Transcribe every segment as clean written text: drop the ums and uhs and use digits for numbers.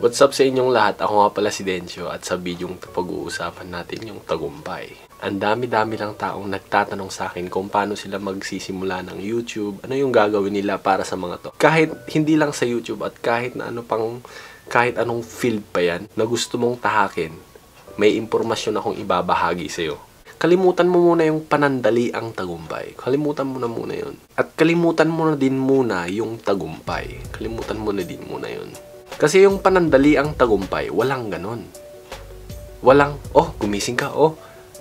What's up sa inyong lahat? Ako nga pala si Dencio at sa bidyong pag-uusapan natin yung tagumpay. Ang dami-dami lang taong nagtatanong sa akin kung paano sila magsisimula ng YouTube, ano yung gagawin nila para sa mga to. Kahit hindi lang sa YouTube at kahit na kahit anong field pa yan na gusto mong tahakin, may impormasyon akong ibabahagi sa'yo. Kalimutan mo muna yung panandali ang tagumpay. Kalimutan mo na muna yun. At kalimutan mo na din muna yung tagumpay. Kalimutan mo na din muna yun. Kasi yung panandali ang tagumpay, walang ganon. Walang, gumising ka,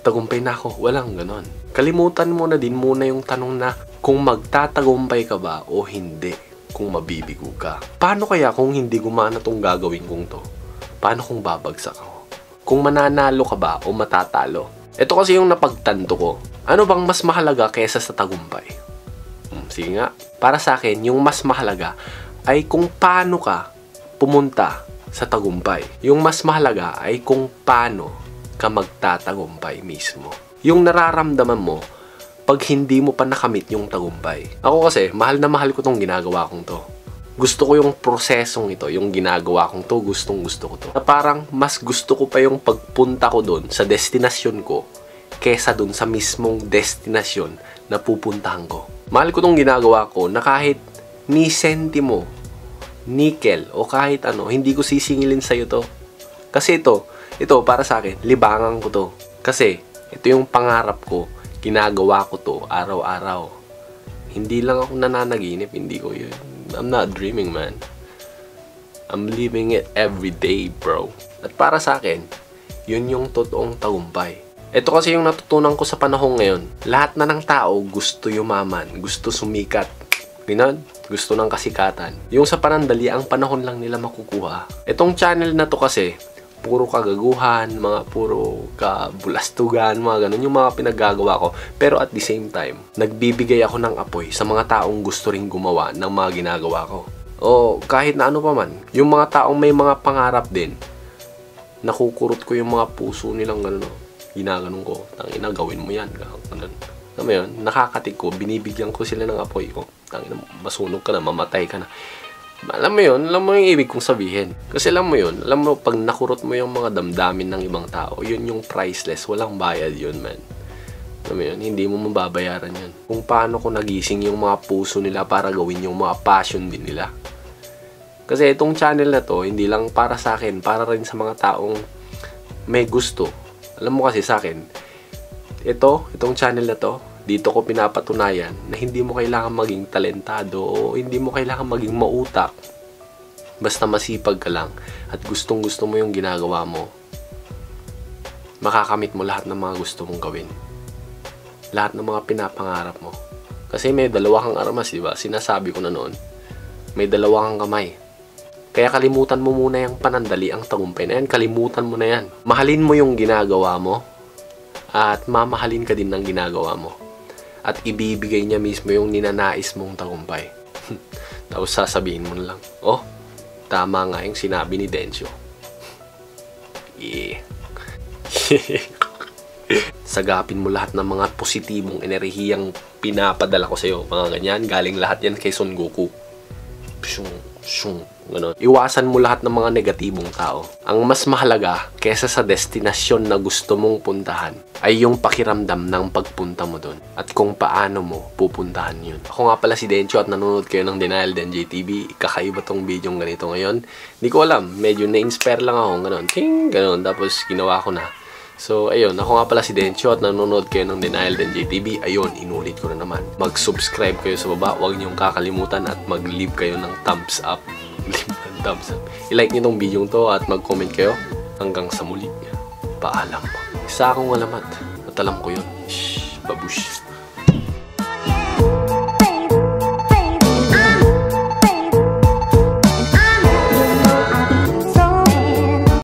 tagumpay na ako. Walang ganon. Kalimutan mo na din muna yung tanong na kung magtatagumpay ka ba o hindi, kung mabibigo ka. Paano kaya kung hindi gumana tong gagawin kong to? Paano kung babagsak ako? Kung mananalo ka ba o matatalo? Ito kasi yung napagtanto ko. Ano bang mas mahalaga kaysa sa tagumpay? Sige nga. Para sa akin, yung mas mahalaga ay kung paano ka pumunta sa tagumpay. Yung mas mahalaga ay kung paano ka magtatagumpay mismo. Yung nararamdaman mo pag hindi mo pa nakamit yung tagumpay. Ako kasi, mahal na mahal ko tong ginagawa kong to. Gusto ko yung prosesong ito, yung ginagawa kong to, gustong gusto ko to. Na parang mas gusto ko pa yung pagpunta ko doon sa destinasyon ko kesa doon sa mismong destinasyon na pupuntahan ko. Mahal ko tong ginagawa ko na kahit ni sentimo, nickel o kahit ano, hindi ko sisingilin sa'yo to. Kasi ito para sa akin, libangan ko to. Kasi ito yung pangarap ko, ginagawa ko to araw-araw. Hindi lang ako nananaginip, hindi ko yun. I'm not dreaming, man. I'm living it every day, bro. At para sa akin, yun yung totoong tagumpay. Ito kasi yung natutunan ko sa panahon ngayon. Lahat na ng tao gusto yumaman, gusto sumikat. Ganon, gusto ng kasikatan. Yung sa panandali, ang panahon lang nila makukuha. Itong channel na to kasi, puro kagaguhan, mga puro kabulastugan, mga ganun yung mga pinaggagawa ko. Pero at the same time, nagbibigay ako ng apoy sa mga taong gusto ring gumawa ng mga ginagawa ko. O kahit na ano pa man, yung mga taong may mga pangarap din, nakukurot ko yung mga puso nilang gano'n. Ginaganon ko, tangina, gawin mo yan. Ganun. Alam mo yun, nakakatik ko, binibigyan ko sila ng apoy ko. Tangina, masunog ka na, mamatay ka na. Alam mo yung ibig kong sabihin. Kasi alam mo yun, pag nakurot mo yung mga damdamin ng ibang tao, yun yung priceless, walang bayad yun, man. Alam mo yun, hindi mo mababayaran yun. Kung paano ko nagising yung mga puso nila para gawin yung mga passion din nila. Kasi itong channel na to, hindi lang para sa akin, para rin sa mga taong may gusto. Alam mo kasi sa akin, itong channel na to, dito ko pinapatunayan na hindi mo kailangan maging talentado o hindi mo kailangan maging mautak. Basta masipag ka lang at gustong-gusto mo yung ginagawa mo, makakamit mo lahat ng mga gusto mong gawin. Lahat ng mga pinapangarap mo. Kasi may dalawa kang armas, diba? Sinasabi ko na noon. May dalawa kang kamay. Kaya kalimutan mo muna yung panandali, ang tagumpay na yan. Kalimutan mo na yan. Mahalin mo yung ginagawa mo at mamahalin ka din ng ginagawa mo. At ibibigay niya mismo yung ninanais mong tagumpay. Tapos sasabihin mo na lang, tama nga yung sinabi ni Dencio. Yeah. Sagapin mo lahat ng mga positibong enerhiyang pinapadala ko sa'yo. Mga ganyan, galing lahat yan kay Son Goku. Ganon. Iwasan mo lahat ng mga negatibong tao. Ang mas mahalaga kesa sa destinasyon na gusto mong puntahan ay yung pakiramdam ng pagpunta mo doon at kung paano mo pupuntahan yun. Ako nga pala si Dencio at nanonood kayo ng Denial Denjay TV. Kakaiba tong video ganito ngayon. Hindi ko alam, medyo na-inspire lang ako. Ganon, ganon. Tapos ginawa ko na. So, ayun, ako nga pala si Dencio at nanonood kayo ng Denial Denjay TV. Ayun, inulit ko na naman. Mag-subscribe kayo sa baba, huwag niyong kakalimutan at mag-leave kayo ng thumbs up. Leave ng thumbs up. I-like niyo tong video to at mag-comment kayo. Hanggang sa muli. Paalam. Isa akong alamat at alam ko yun. Shhh, babush.